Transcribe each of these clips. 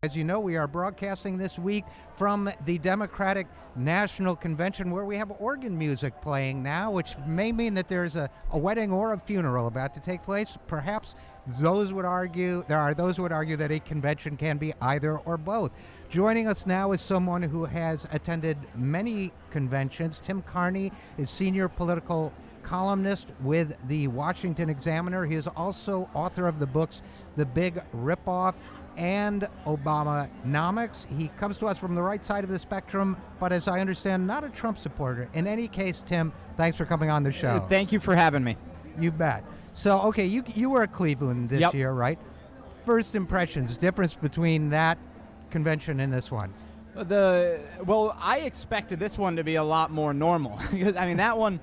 As you know, we are broadcasting this week from the Democratic National Convention, where we have organ music playing now, which may mean that there's a wedding or a funeral about to take place. Perhaps there are those who would argue that a convention can be either or both. Joining us now is someone who has attended many conventions. Tim Carney is senior political columnist with the Washington Examiner. He is also author of the books The Big Ripoff and Obamanomics. He comes to us from the right side of the spectrum, but as I understand, not a Trump supporter. In any case, Tim, thanks for coming on the show. Thank you for having me. You bet. So, okay, you were at Cleveland this year, right? First impressions, difference between that convention and this one? Well, I expected this one to be a lot more normal. Because, I mean, that one,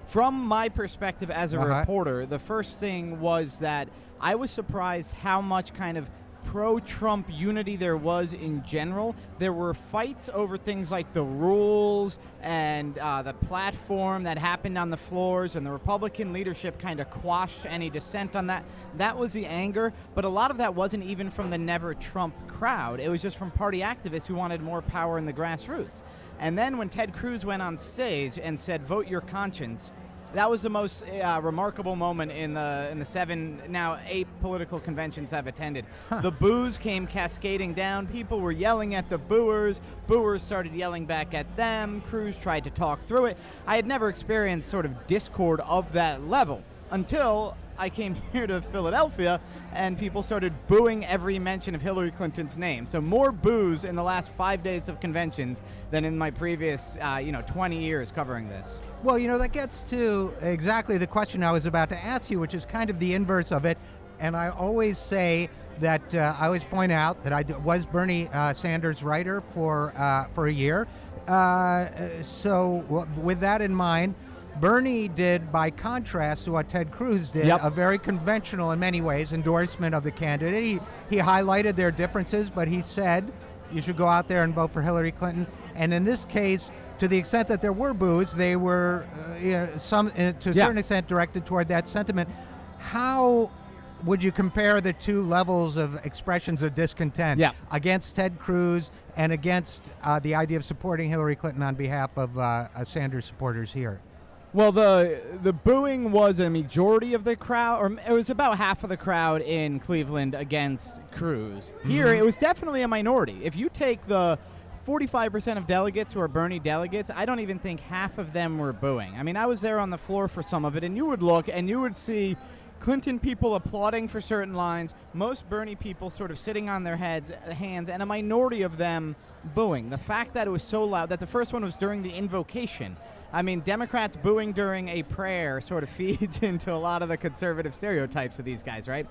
from my perspective as a reporter, the first thing was that I was surprised how much kind of pro-Trump unity there was in general. There were fights over things like the rules and the platform that happened on the floors, and the Republican leadership kind of quashed any dissent on that. That was the anger, but a lot of that wasn't even from the Never Trump crowd. It was just from party activists who wanted more power in the grassroots. And then when Ted Cruz went on stage and said, "Vote your conscience," that was the most remarkable moment in the 7, now 8 political conventions I've attended. The boos came cascading down. People were yelling at the booers. Booers started yelling back at them. Cruz tried to talk through it. I had never experienced sort of discord of that level until I came here to Philadelphia and people started booing every mention of Hillary Clinton's name. So more boos in the last 5 days of conventions than in my previous 20 years covering this. Well, that gets to exactly the question I was about to ask you, which is kind of the inverse of it. And I always say that I always point out that I was Bernie Sanders' writer for a year. So with that in mind, Bernie did, by contrast to what Ted Cruz did, a very conventional in many ways endorsement of the candidate. He highlighted their differences, but he said you should go out there and vote for Hillary Clinton. And in this case, to the extent that there were boos, they were to a certain extent directed toward that sentiment. How would you compare the two levels of expressions of discontent against Ted Cruz and against the idea of supporting Hillary Clinton on behalf of Sanders supporters here? Well, the booing was a majority of the crowd, or it was about half of the crowd in Cleveland against Cruz. Here, it was definitely a minority. If you take the 45% of delegates who are Bernie delegates, I don't even think half of them were booing. I mean, I was there on the floor for some of it, and you would look and you would see Clinton people applauding for certain lines, most Bernie people sort of sitting on their hands, and a minority of them booing. The fact that it was so loud, that the first one was during the invocation. I mean, Democrats booing during a prayer sort of feeds into a lot of the conservative stereotypes of these guys, right?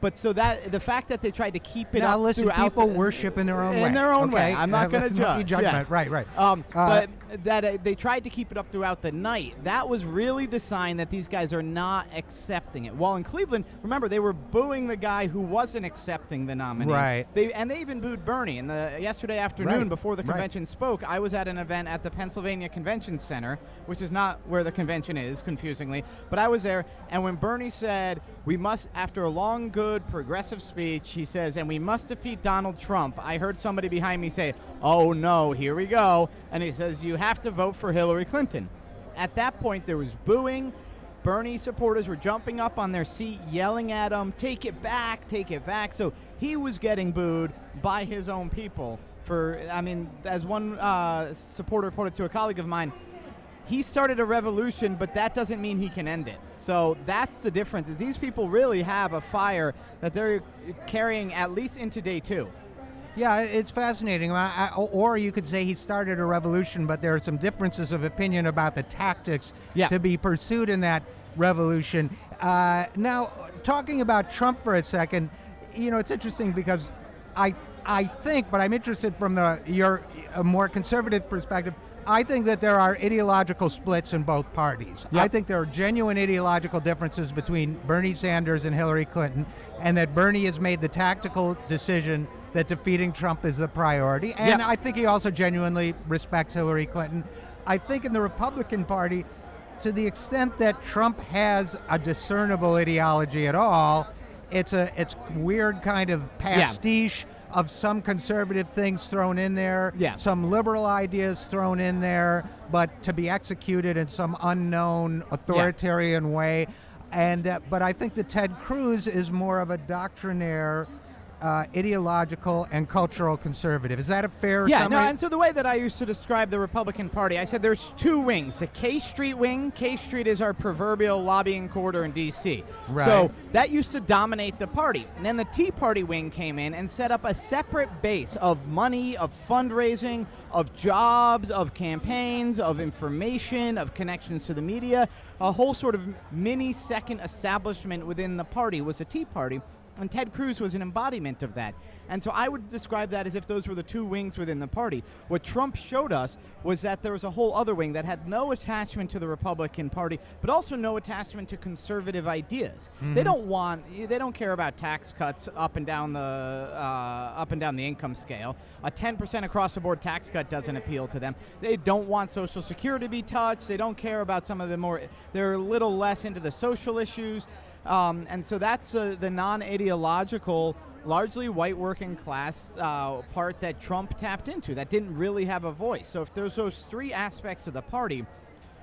But so that the fact that they tried to keep it now up listen, throughout people worship in their own way. In their own way. I'm not going to judge. Judgment. Right. But that they tried to keep it up throughout the night. That was really the sign that these guys are not accepting it. While in Cleveland, remember, they were booing the guy who wasn't accepting the nominee. Right. They even booed Bernie. And yesterday afternoon, before the convention spoke, I was at an event at the Pennsylvania Convention Center, which is not where the convention is, confusingly. But I was there, and when Bernie said, we must, after a long, good, progressive speech, he says, and we must defeat Donald Trump, I heard somebody behind me say, oh no, here we go. And he says, you have to vote for Hillary Clinton. At that point, there was booing. Bernie supporters were jumping up on their seat, yelling at him, take it back, take it back. So he was getting booed by his own people for, I mean, as one supporter put it to a colleague of mine, he started a revolution, but that doesn't mean he can end it. So that's the difference, is these people really have a fire that they're carrying at least into day 2. Yeah, it's fascinating. Or you could say he started a revolution, but there are some differences of opinion about the tactics to be pursued in that revolution. Now, talking about Trump for a second, it's interesting because I think, but I'm interested from your more conservative perspective, I think that there are ideological splits in both parties. I think there are genuine ideological differences between Bernie Sanders and Hillary Clinton, and that Bernie has made the tactical decision that defeating Trump is the priority. And I think he also genuinely respects Hillary Clinton. I think in the Republican Party, to the extent that Trump has a discernible ideology at all, it's weird kind of pastiche of some conservative things thrown in there, some liberal ideas thrown in there, but to be executed in some unknown authoritarian way. And but I think that Ted Cruz is more of a doctrinaire, ideological and cultural conservative. Is that a fair summary? No, and so the way that I used to describe the Republican Party, I said there's two wings. The K Street wing. K Street is our proverbial lobbying quarter in D.C. Right. So that used to dominate the party. And then the Tea Party wing came in and set up a separate base of money, of fundraising, of jobs, of campaigns, of information, of connections to the media. A whole sort of mini second establishment within the party was the Tea Party. And Ted Cruz was an embodiment of that. And so I would describe that as if those were the two wings within the party. What Trump showed us was that there was a whole other wing that had no attachment to the Republican Party, but also no attachment to conservative ideas. They don't care about tax cuts up and down the income scale. A 10% across the board tax cut doesn't appeal to them. They don't want Social Security to be touched. They don't care about some of the more, they're a little less into the social issues. And so that's the non-ideological, largely white working class part that Trump tapped into that didn't really have a voice. So if there's those three aspects of the party,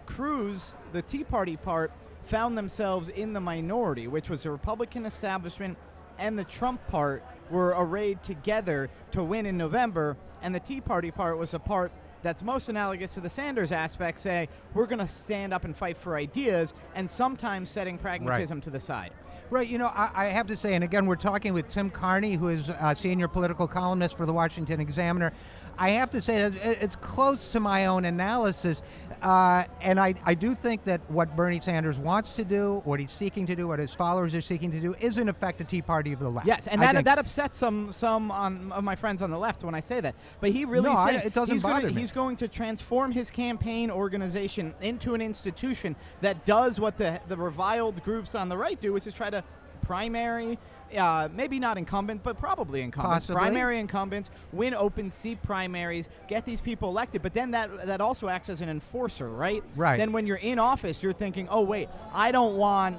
Cruz, the Tea Party part, found themselves in the minority, which was the Republican establishment and the Trump part were arrayed together to win in November, and the Tea Party part was a part that's most analogous to the Sanders aspect, say, we're going to stand up and fight for ideas, and sometimes setting pragmatism to the side. Right, you know, I have to say, and again, we're talking with Tim Carney, who is a senior political columnist for the Washington Examiner. I have to say that it's close to my own analysis, and I do think that what Bernie Sanders wants to do, what he's seeking to do, what his followers are seeking to do, is in effect a Tea Party of the left. Yes, and that upsets some of my friends on the left when I say that. But he really said it doesn't bother me. He's going to transform his campaign organization into an institution that does what the reviled groups on the right do, which is try to primary, maybe not incumbent, but probably incumbents. Possibly. Primary incumbents, win open seat primaries, get these people elected, but then that also acts as an enforcer, right? Right. Then when you're in office, you're thinking, oh, wait, I don't want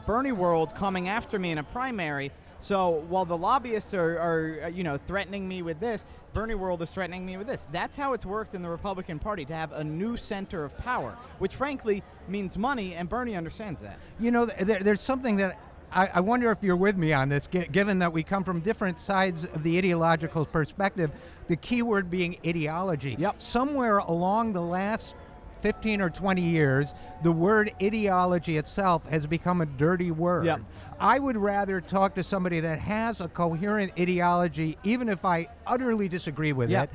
Bernie World coming after me in a primary, so while the lobbyists are threatening me with this, Bernie World is threatening me with this. That's how it's worked in the Republican Party, to have a new center of power, which frankly means money, and Bernie understands that. You know, there's something that I wonder if you're with me on this, given that we come from different sides of the ideological perspective, the key word being ideology. Yep. Somewhere along the last 15 or 20 years, the word ideology itself has become a dirty word. Yep. I would rather talk to somebody that has a coherent ideology, even if I utterly disagree with it,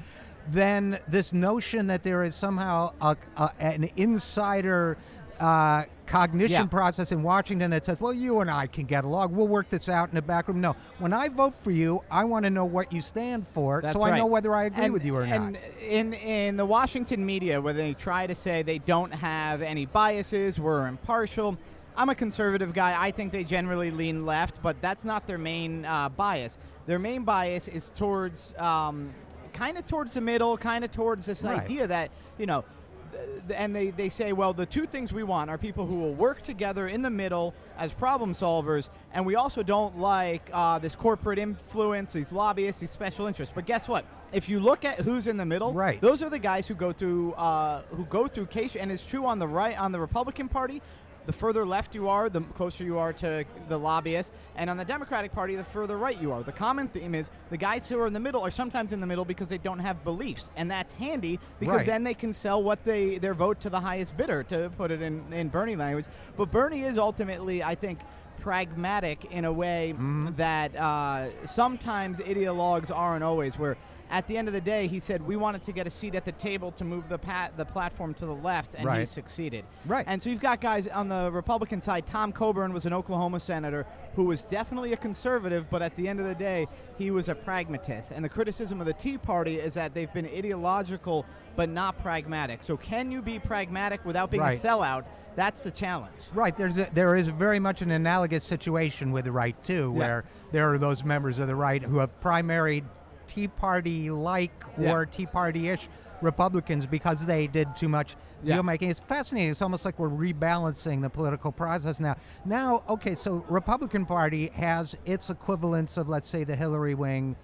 than this notion that there is somehow an insider cognition process in Washington that says, well, you and I can get along. We'll work this out in the back room. No. When I vote for you, I want to know what you stand for, I know whether I agree with you or not. And in the Washington media, where they try to say they don't have any biases, we're impartial, I'm a conservative guy. I think they generally lean left, but that's not their main bias. Their main bias is towards kind of towards the middle, kind of towards this idea that, and they say, well, the two things we want are people who will work together in the middle as problem solvers, and we also don't like this corporate influence, these lobbyists, these special interests. But guess what? If you look at who's in the middle, those are the guys who go through case, and it's true on the right, on the Republican Party. The further left you are, the closer you are to the lobbyists. And on the Democratic Party, the further right you are. The common theme is the guys who are in the middle are sometimes in the middle because they don't have beliefs. And that's handy because then they can sell their vote to the highest bidder, to put it in Bernie language. But Bernie is ultimately, I think, pragmatic in a way that sometimes ideologues aren't always, where at the end of the day, he said, we wanted to get a seat at the table to move the platform to the left, and he succeeded. Right. And so you've got guys on the Republican side. Tom Coburn was an Oklahoma senator who was definitely a conservative, but at the end of the day, he was a pragmatist. And the criticism of the Tea Party is that they've been ideological but not pragmatic. So can you be pragmatic without being a sellout? That's the challenge. Right. There is very much an analogous situation with the right, too, where there are those members of the right who have primaried Tea Party-like or Tea Party-ish Republicans because they did too much deal making. It's fascinating. It's almost like we're rebalancing the political process now. Now, okay, so Republican Party has its equivalents of, let's say, the Hillary wing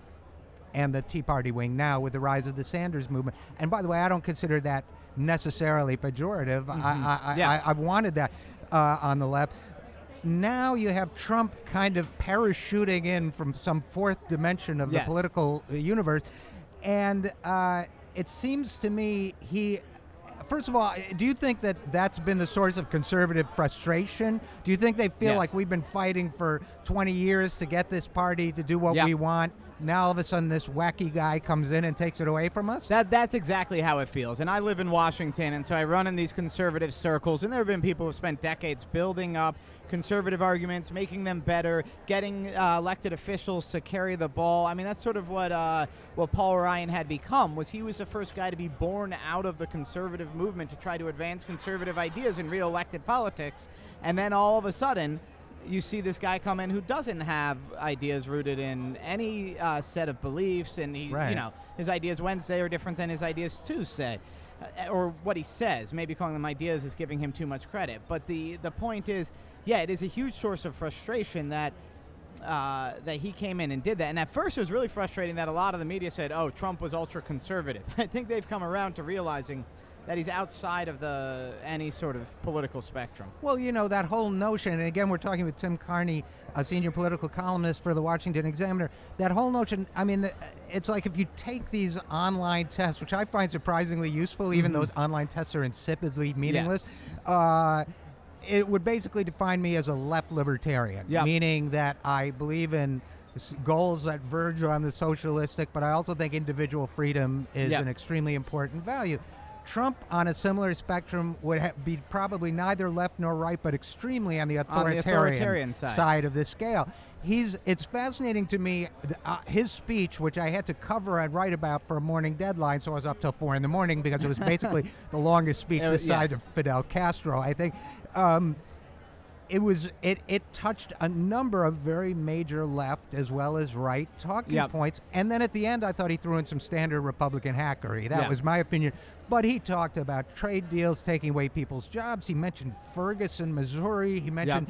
and the Tea Party wing now with the rise of the Sanders movement. And by the way, I don't consider that necessarily pejorative. I've wanted that on the left. Now you have Trump kind of parachuting in from some fourth dimension of the political universe. And it seems to me first of all, do you think that that's been the source of conservative frustration? Do you think they feel like we've been fighting for 20 years to get this party to do what we want? Now all of a sudden this wacky guy comes in and takes it away from us? That's exactly how it feels. And I live in Washington, and so I run in these conservative circles, and there have been people who have spent decades building up conservative arguments, making them better, getting elected officials to carry the ball. I mean, that's sort of what Paul Ryan had become. He was the first guy to be born out of the conservative movement to try to advance conservative ideas in reelected politics. And then all of a sudden, you see this guy come in who doesn't have ideas rooted in any set of beliefs, and his ideas Wednesday are different than his ideas Tuesday, or what he says. Maybe calling them ideas is giving him too much credit. But the point is, it is a huge source of frustration that he came in and did that. And at first it was really frustrating that a lot of the media said, oh, Trump was ultra-conservative. I think they've come around to realizing that he's outside of any sort of political spectrum. Well, that whole notion, and again, we're talking with Tim Carney, a senior political columnist for the Washington Examiner, that whole notion, I mean, it's like if you take these online tests, which I find surprisingly useful, even though online tests are insipidly meaningless, it would basically define me as a left libertarian, meaning that I believe in goals that verge on the socialistic, but I also think individual freedom is an extremely important value. Trump, on a similar spectrum, would be probably neither left nor right, but extremely on the authoritarian side of the scale. It's fascinating to me, his speech, which I had to cover and write about for a morning deadline, so I was up till 4 a.m. because it was basically the longest speech this side of Fidel Castro, I think. It touched a number of very major left as well as right talking points. And then at the end, I thought he threw in some standard Republican hackery. That was my opinion. But he talked about trade deals taking away people's jobs. He mentioned Ferguson, Missouri. He mentioned,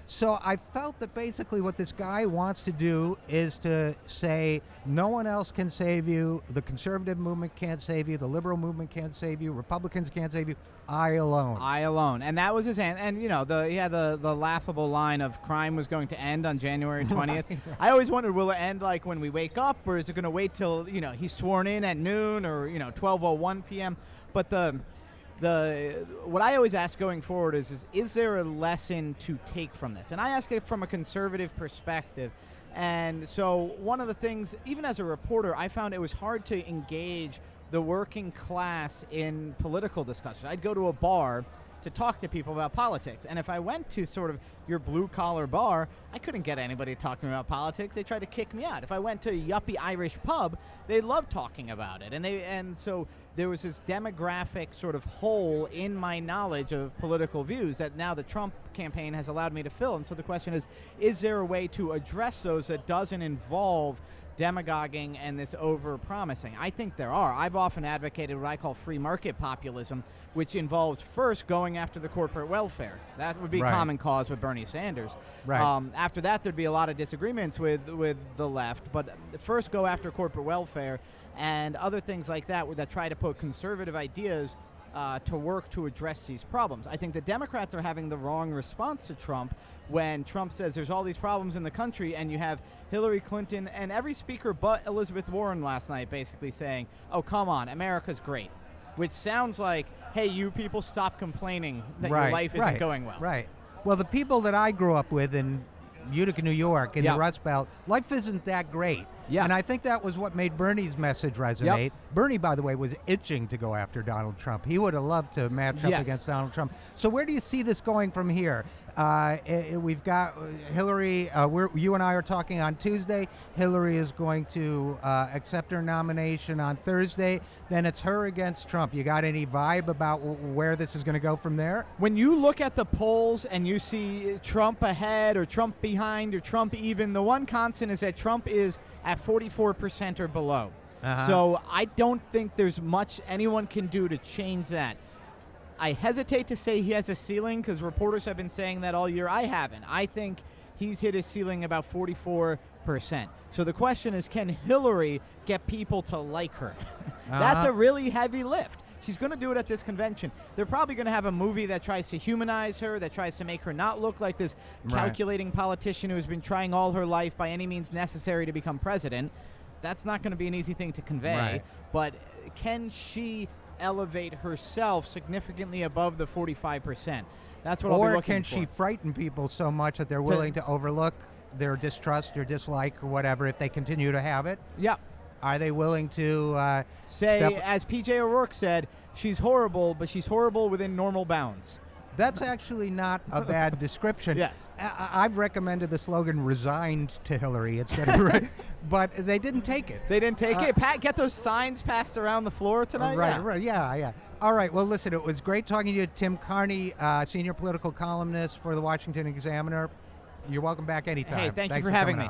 so I felt that basically what this guy wants to do is to say, no one else can save you. The conservative movement can't save you. The liberal movement can't save you. Republicans can't save you. I alone. I alone. And that was his end. And, he had the laughable line of crime was going to end on January 20th. Right. I always wondered, will it end like when we wake up, or is it going to wait till, he's sworn in at noon or, 12:01 p.m.? But what I always ask going forward is there a lesson to take from this? And I ask it from a conservative perspective. And so one of the things, even as a reporter, I found it was hard to engage the working class in political discussions. I'd go to a bar to talk to people about politics. And if I went to sort of your blue-collar bar, I couldn't get anybody to talk to me about politics. They tried to kick me out. If I went to a yuppie Irish pub, they loved talking about it. And so there was this demographic sort of hole in my knowledge of political views that now the Trump campaign has allowed me to fill. And so the question is there a way to address those that doesn't involve demagoguing and this over-promising? I think there are. I've often advocated what I call free market populism, which involves first going after the corporate welfare. That would be common cause with Bernie Sanders. Right. After that, there'd be a lot of disagreements with the left, but first go after corporate welfare and other things like that try to put conservative ideas to work to address these problems. I think the Democrats are having the wrong response to Trump when Trump says there's all these problems in the country, and you have Hillary Clinton and every speaker but Elizabeth Warren last night basically saying, oh, come on, America's great, which sounds like, hey, you people stop complaining that your life isn't going well. Right. Well, the people that I grew up with in Utica, New York, in the Rust Belt, life isn't that great. Yeah. And I think that was what made Bernie's message resonate. Yep. Bernie, by the way, was itching to go after Donald Trump. He would have loved to match up against Donald Trump. So where do you see this going from here? We've got Hillary. You and I are talking on Tuesday. Hillary is going to accept her nomination on Thursday. Then it's her against Trump. You got any vibe about where this is going to go from there? When you look at the polls and you see Trump ahead or Trump behind or Trump even, the one constant is that Trump is at 44% or below. Uh-huh. So I don't think there's much anyone can do to change that. I hesitate to say he has a ceiling because reporters have been saying that all year. I haven't. I think he's hit his ceiling about 44%. So the question is, can Hillary get people to like her? That's a really heavy lift. She's going to do it at this convention. They're probably going to have a movie that tries to humanize her, that tries to make her not look like this calculating politician who has been trying all her life by any means necessary to become president. That's not going to be an easy thing to convey. But can she elevate herself significantly above the 45%? That's what I'll be looking for. Or can she frighten people so much that they're willing to overlook their distrust or dislike or whatever if they continue to have it? Yeah. Are they willing to say, as P.J. O'Rourke said, she's horrible, but she's horrible within normal bounds? That's actually not a bad description. Yes. I've recommended the slogan "resigned" to Hillary instead of, but they didn't take it. They didn't take it. Pat, get those signs passed around the floor tonight. Yeah. All right. Well, listen, it was great talking to you, Tim Carney, senior political columnist for the Washington Examiner. You're welcome back anytime. Hey, thanks you for having me.